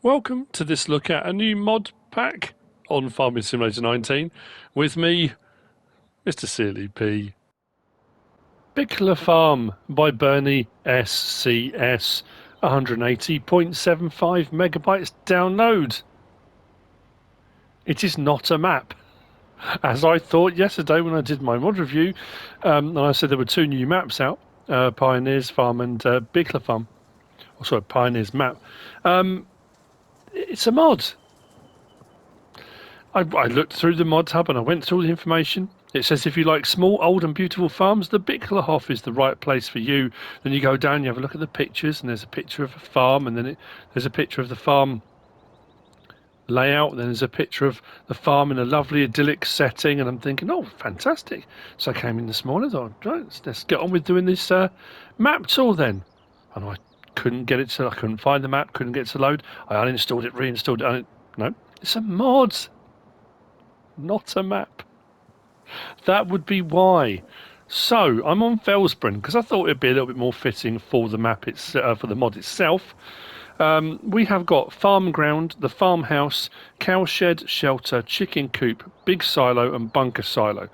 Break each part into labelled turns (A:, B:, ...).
A: Welcome to this look at a new mod pack on Farming Simulator 19 with me, MrSealyp. Bichler Farm by Bernie SCS, 180.75 megabytes download. It is not a map, as I thought yesterday when I did my mod review, and I said there were two new maps out, Pioneers Farm and Bichler Farm. Oh, sorry, Pioneers map. It's a mod. I looked through the mod hub and I went through all the information. It says if you like small, old and beautiful farms, the Bichlerhof is the right place for you. Then you go down, you have a look at the pictures, and there's a picture of a farm, and then there's a picture of the farm layout, and then there's a picture of the farm in a lovely idyllic setting, and I'm thinking, oh, fantastic. So I came in this morning, thought, right, let's get on with doing this map tour then. And I couldn't get it to, I couldn't find the map, couldn't get it to load. I uninstalled it, reinstalled it. No, it's a mod, not a map. That would be why. So I'm on Felsbrun because I thought it'd be a little bit more fitting for the map for the mod itself. We have got farm ground, the farmhouse, cowshed, shelter, chicken coop, big silo, and bunker silo.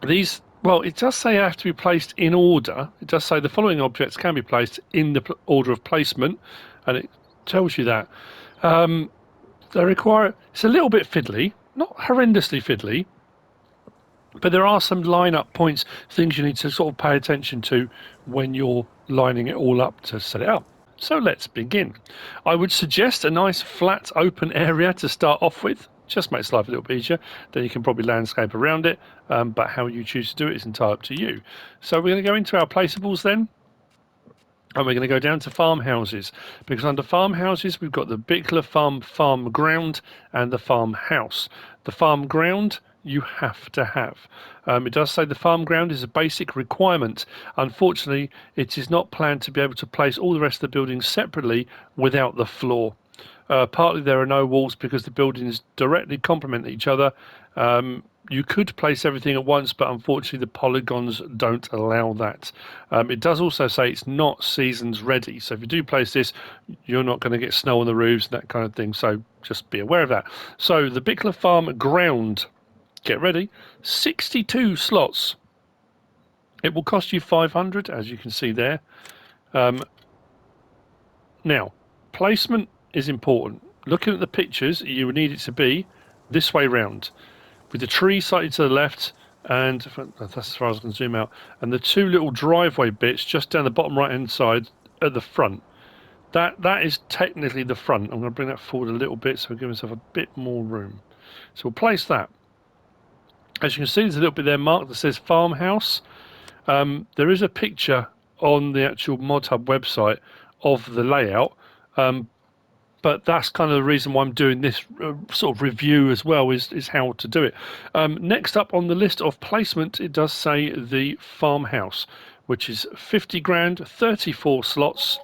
A: These, well, it does say they have to be placed in order. It does say the following objects can be placed in the order of placement, and it tells you that. They require, it's a little bit fiddly, not horrendously fiddly, but there are some line-up points, things you need to sort of pay attention to when you're lining it all up to set it up. So let's begin. I would suggest a nice flat open area to start off with. Just makes life a little bit easier. Then you can probably landscape around it, but how you choose to do it is entirely up to you. So we're going to go into our placeables then. And we're going to go down to farmhouses, because under farmhouses we've got the Bichler farm ground and the farmhouse. The farm ground you have to have. It does say the farm ground is a basic requirement. Unfortunately, it is not planned to be able to place all the rest of the buildings separately without the floor. Partly there are no walls because the buildings directly complement each other. You could place everything at once, but unfortunately the polygons don't allow that. It does also say it's not seasons ready, so if you do place this, you're not going to get snow on the roofs and that kind of thing, so just be aware of that. So the Bichler Farm ground, get ready, 62 slots. It will cost you 500, as you can see there. Now, placement is important. Looking at the pictures, you need it to be this way round, with the tree slightly to the left, and that's as far as I can zoom out, and the two little driveway bits just down the bottom right hand side at the front. That is technically the front. I'm going to bring that forward a little bit so I give myself a bit more room. So we'll place that. As you can see, there's a little bit there marked that says farmhouse. There is a picture on the actual Mod Hub website of the layout, but that's kind of the reason why I'm doing this sort of review as well, is how to do it. Next up on the list of placement, it does say the farmhouse, which is 50 grand, 34 slots.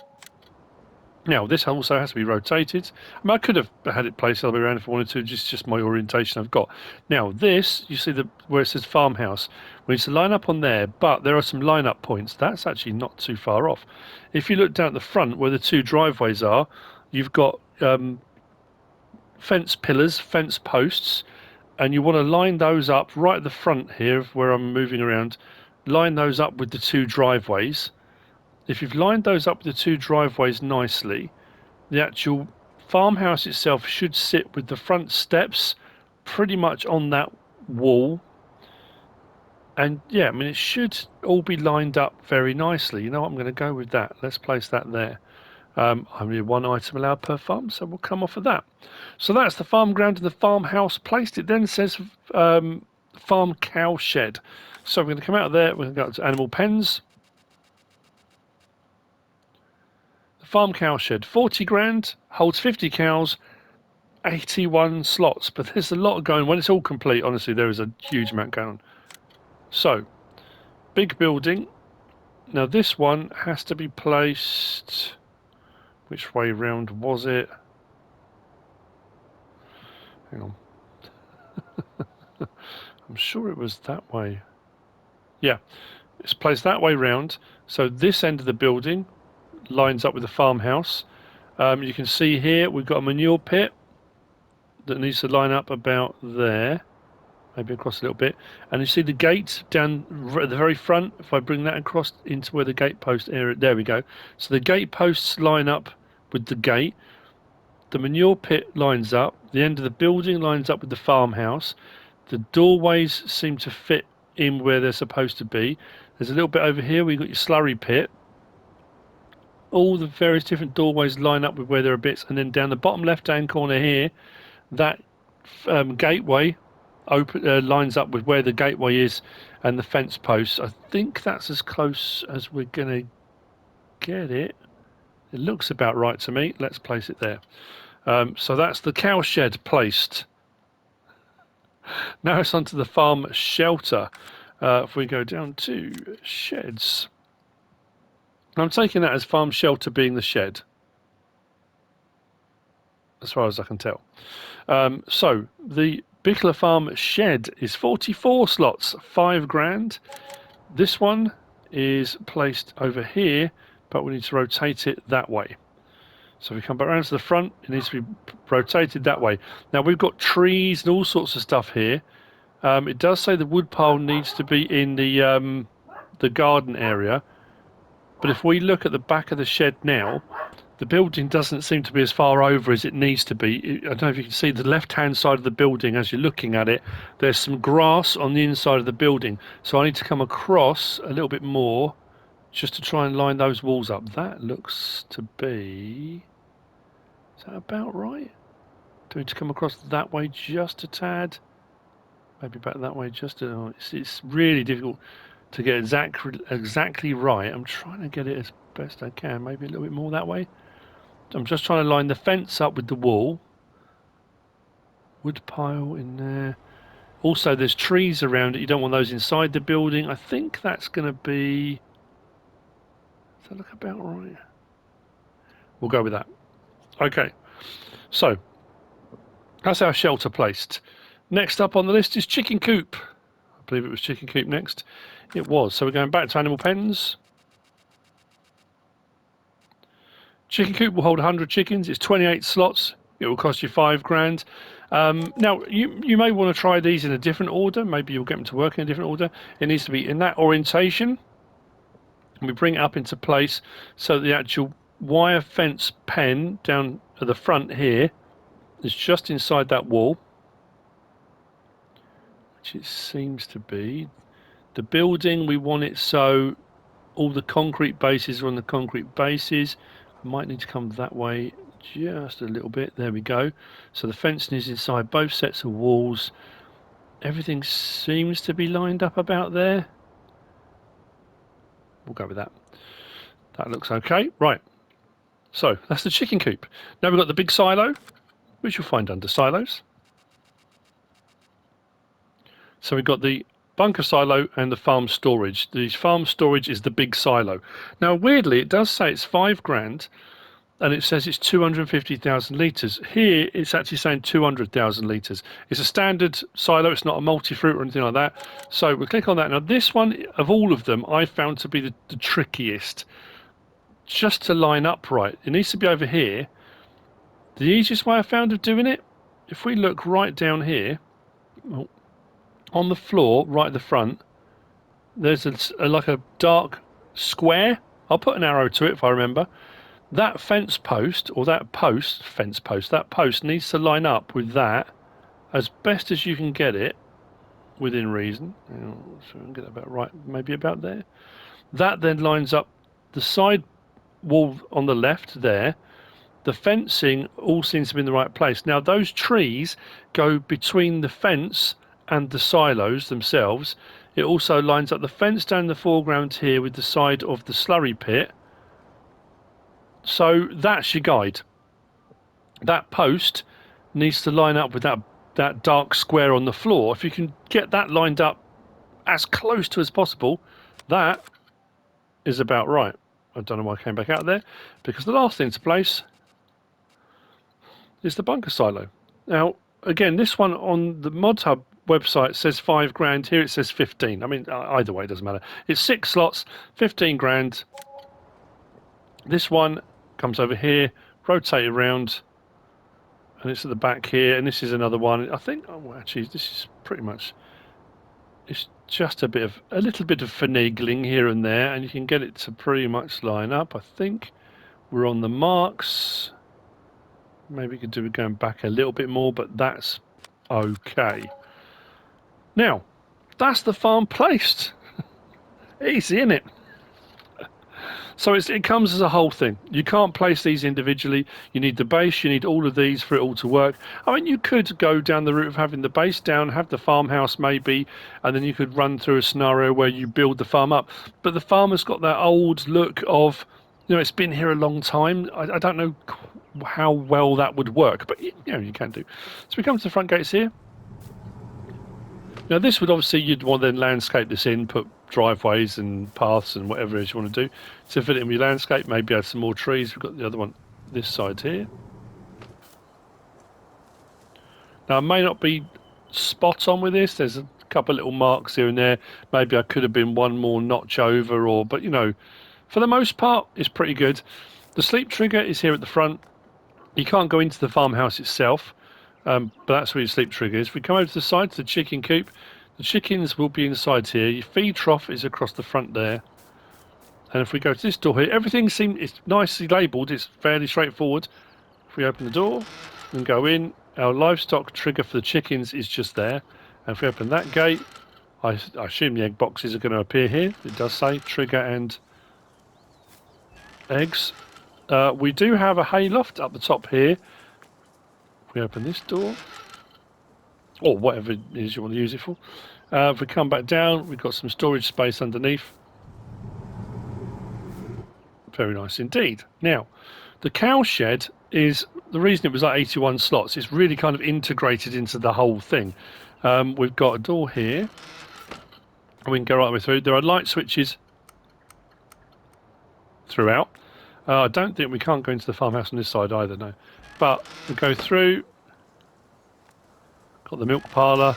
A: Now, this also has to be rotated. I mean, I could have had it placed the other way around if I wanted to, just my orientation I've got. Now, this, you see where it says farmhouse, we need to line up on there, but there are some line-up points. That's actually not too far off. If you look down at the front where the two driveways are, you've got fence pillars, fence posts, and you want to line those up right at the front here where I'm moving around. Line those up with the two driveways. If you've lined those up with the two driveways nicely, the actual farmhouse itself should sit with the front steps pretty much on that wall. And yeah, I mean, it should all be lined up very nicely. You know what, I'm going to go with that. Let's place that there. Only one item allowed per farm, so we'll come off of that. So that's the farm ground and the farmhouse placed. It then says farm cow shed. So we're going to come out of there, we're going to go to animal pens. The farm cow shed, 40 grand, holds 50 cows, 81 slots. But there's a lot going, when it's all complete, honestly, there is a huge amount going on. So, big building. Now this one has to be placed... Which way round was it? Hang on. I'm sure it was that way. Yeah, it's placed that way round. So this end of the building lines up with the farmhouse, You can see here we've got a manure pit that needs to line up about there, maybe across a little bit. And you see the gate down at the very front. If I bring that across into where the gate post area, there we go. So the gate posts line up with the gate. The manure pit lines up. The end of the building lines up with the farmhouse. The doorways seem to fit in where they're supposed to be. There's a little bit over here. We've got your slurry pit. All the various different doorways line up with where there are bits, and then down the bottom left-hand corner here, that gateway lines up with where the gateway is and the fence posts. I think that's as close as we're going to get it. It looks about right to me. Let's place it there. So that's the cow shed placed. Now it's onto the farm shelter. If we go down to sheds, I'm taking that as farm shelter being the shed, as far as I can tell. So the Bichler farm shed is 44 slots, 5 grand. This one is placed over here, but we need to rotate it that way. So if we come back around to the front, it needs to be rotated that way. Now we've got trees and all sorts of stuff here. It does say the wood pile needs to be in the garden area, but if we look at the back of the shed now, the building doesn't seem to be as far over as it needs to be. I don't know if you can see the left-hand side of the building as you're looking at it. There's some grass on the inside of the building, so I need to come across a little bit more just to try and line those walls up. That looks to be... Is that about right? Do we need to come across that way just a tad? Maybe back that way just a... Oh, it's really difficult to get exactly right. I'm trying to get it as best I can. Maybe a little bit more that way. I'm just trying to line the fence up with the wall. Wood pile in there. Also, there's trees around it. You don't want those inside the building. I think that's going to be... Does that look about right? We'll go with that. Okay, so that's our shelter placed. Next up on the list is chicken coop. I believe it was chicken coop next. It was. So we're going back to animal pens. Chicken coop will hold 100 chickens. It's 28 slots. It will cost you 5 grand. Now, you may want to try these in a different order. Maybe you'll get them to work in a different order. It needs to be in that orientation. And we bring it up into place so the actual wire fence pen down at the front here is just inside that wall, which it seems to be. The building, we want it so all the concrete bases are on the concrete bases. I might need to come that way just a little bit. There we go. So the fencing is inside both sets of walls. Everything seems to be lined up about there. We'll go with that. That looks okay. Right. So that's the chicken coop. Now we've got the big silo, which you'll find under silos. So we've got the bunker silo and the farm storage. The farm storage is the big silo. Now weirdly, it does say it's 5 grand and it says it's 250,000 litres. Here it's actually saying 200,000 litres. It's a standard silo, it's not a multi-fruit or anything like that. So we'll click on that. Now this one, of all of them, I found to be the trickiest. Just to line up right. It needs to be over here. The easiest way I found of doing it, if we look right down here, on the floor, right at the front, there's like a dark square. I'll put an arrow to it if I remember. That fence post, or that post, that post needs to line up with that as best as you can get it, within reason. So I'll get that about right, maybe about there. That then lines up the side wall on the left there. The fencing all seems to be in the right place. Now those trees go between the fence and the silos themselves. It also lines up the fence down the foreground here with the side of the slurry pit. So that's your guide. That post needs to line up with that dark square on the floor. If you can get that lined up as close to as possible, that is about right. I don't know why I came back out there, because the last thing to place is the bunker silo. Now, again, this one on the Mod Hub website says 5 grand. Here it says 15. I mean, either way, it doesn't matter. It's 6 slots, 15 grand. This one comes over here, rotate it around, and it's at the back here, and this is another one. I think, oh, well, actually, this is pretty much, it's just a little bit of finagling here and there, and you can get it to pretty much line up. I think we're on the marks. Maybe we could do it going back a little bit more, but that's okay. Now, that's the farm placed. Easy, isn't it? So it comes as a whole thing. You can't place these individually. You need the base, you need all of these for it all to work. I mean, you could go down the route of having the base down, have the farmhouse maybe, and then you could run through a scenario where you build the farm up. But the farm has got that old look of, it's been here a long time. I don't know how well that would work, but you can do. So we come to the front gates here. Now this would obviously, you'd want to then landscape this in, put driveways and paths and whatever it is you want to do to fit it in with your landscape. Maybe add some more trees. We've got the other one this side here. Now I may not be spot on with this. There's a couple of little marks here and there. Maybe I could have been one more notch over, but for the most part it's pretty good. The sleep trigger is here at the front. You can't go into the farmhouse itself. But that's where your sleep trigger is. If we come over to the side to the chicken coop, the chickens will be inside here. Your feed trough is across the front there. And if we go to this door here, everything it's nicely labelled. It's fairly straightforward. If we open the door and go in, our livestock trigger for the chickens is just there. And if we open that gate, I assume the egg boxes are going to appear here. It does say trigger and eggs. We do have a hay loft up the top here. We open this door, or whatever it is you want to use it for. If we come back down, we've got some storage space underneath. Very nice indeed. Now, the cow shed is, the reason it was like 81 slots, it's really kind of integrated into the whole thing. We've got a door here, and we can go right the way through. There are light switches throughout. I don't think we can't go into the farmhouse on this side either, no. But we go through, got the milk parlour,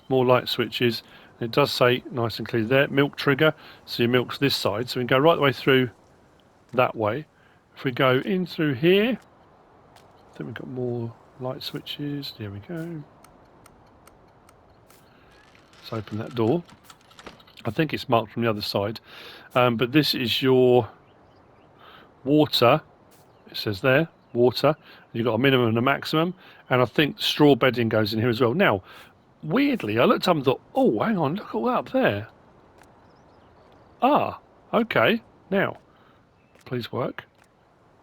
A: more light switches. It does say nice and clear there, milk trigger, so your milk's this side. So we can go right the way through that way. If we go in through here, I think we've got more light switches. There we go. Let's open that door. I think it's marked from the other side. But this is your water. It says there, water. You've got a minimum and a maximum, and I think straw bedding goes in here as well. Now, weirdly, I looked up and thought, oh, hang on, look at that up there. Ah, okay. Now, please work.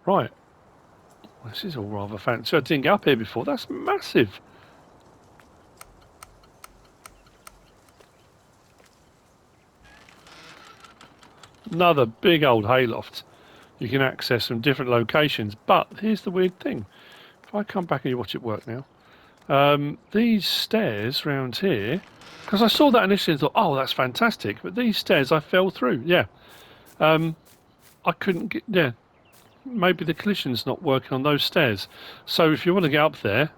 A: Right. This is all rather fancy. I didn't get up here before. That's massive. Another big old hayloft. You can access from different locations, but here's the weird thing. If I come back and you watch it work now, these stairs round here, because I saw that initially and thought, oh, that's fantastic, but these stairs I fell through. Yeah, I couldn't get. Yeah, maybe the collision's not working on those stairs. So if you want to get up there,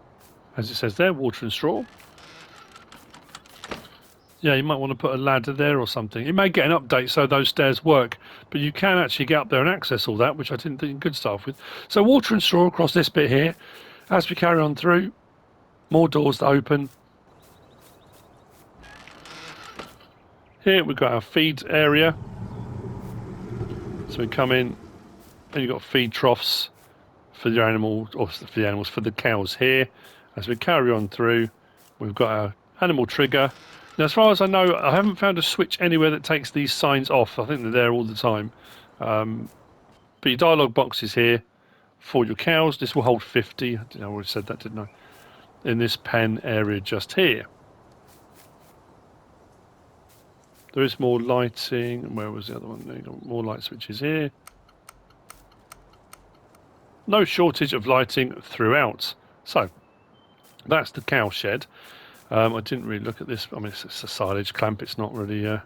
A: as it says there, water and straw. Yeah, you might want to put a ladder there or something. It may get an update so those stairs work, but you can actually get up there and access all that, which I didn't think you could start off with. So water and straw across this bit here. As we carry on through, more doors that open. Here we've got our feed area. So we come in, and you've got feed troughs for your animals, or for the animals, for the cows here. As we carry on through, we've got our animal trigger. Now, as far as I know, I haven't found a switch anywhere that takes these signs off. I think they're there all the time. But your dialogue box is here for your cows. This will hold 50. I already said that, didn't I? In this pen area just here. There is more lighting. Where was the other one? There you go. More light switches here. No shortage of lighting throughout. So, that's the cow shed. I didn't really look at this. I mean, it's a silage clamp. It's not really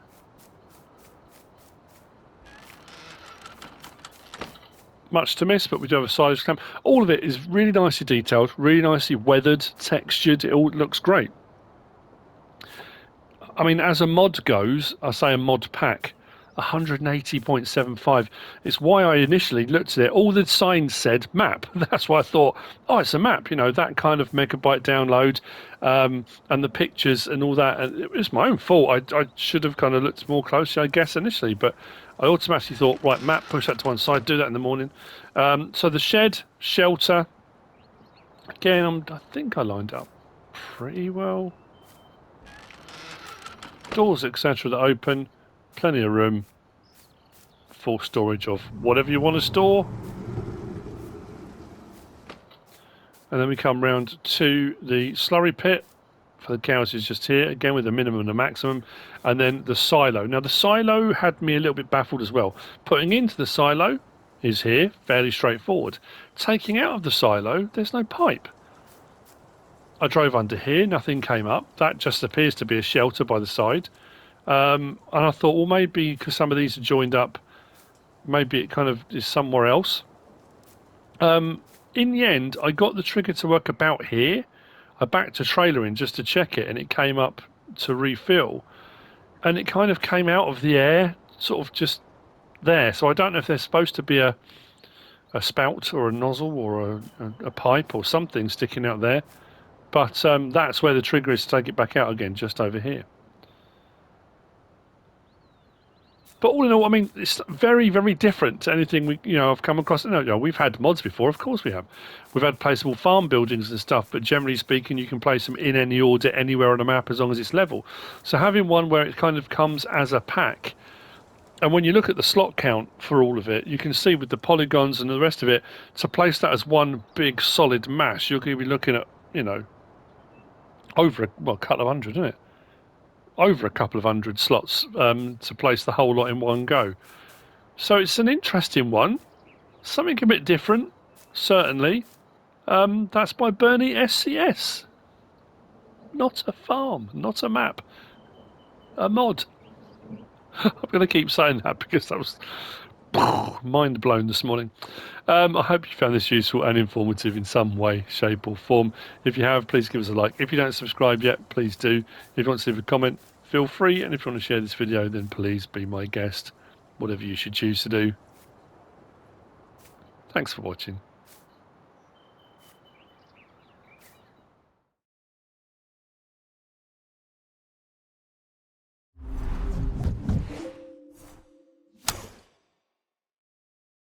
A: much to miss, but we do have a silage clamp. All of it is really nicely detailed, really nicely weathered, textured. It all looks great. I mean, as a mod goes, I say a mod pack, 180.75. It's why I initially looked at it. All the signs said map. That's why I thought, oh, it's a map. You know, that kind of megabyte download, and the pictures and all that. And it was my own fault. I should have kind of looked more closely, I guess, initially. But I automatically thought, right, map, push that to one side, do that in the morning. So the shed, shelter. Again, I think I lined up pretty well. Doors, etc. that open. Plenty of room. Full storage of whatever you want to store. And then we come round to the slurry pit for the cows is just here, again with a minimum and a maximum. And then the silo. Now the silo had me a little bit baffled as well. Putting into the silo is here, fairly straightforward. Taking out of the silo, there's no pipe. I drove under here, nothing came up. That just appears to be a shelter by the side. And I thought, well, maybe because some of these are joined up, maybe it kind of is somewhere else. In the end, I got the trigger to work about here. I backed a trailer in just to check it, and it came up to refill. And it kind of came out of the air, sort of just there. So I don't know if there's supposed to be a spout or a nozzle or a pipe or something sticking out there. But that's where the trigger is to take it back out again, just over here. But all in all, I mean, it's very, very different to anything I've come across. We've had mods before, of course we have. We've had placeable farm buildings and stuff, but generally speaking, you can place them in any order, anywhere on a map, as long as it's level. So having one where it kind of comes as a pack, and when you look at the slot count for all of it, you can see with the polygons and the rest of it, to place that as one big solid mass, you're going to be looking at, over a couple of hundred, isn't it? Over a couple of hundred slots to place the whole lot in one go. So it's an interesting one. Something a bit different, certainly. That's by Bernie SCS. Not a farm, not a map. A mod. I'm going to keep saying that because that was mind blown this morning. I hope you found this useful and informative in some way, shape or form. If you have, please give us a like. If you don't subscribe yet, please do. If you want to leave a comment, feel free. And if you want to share this video, then please be my guest. Whatever you should choose to do. Thanks for watching.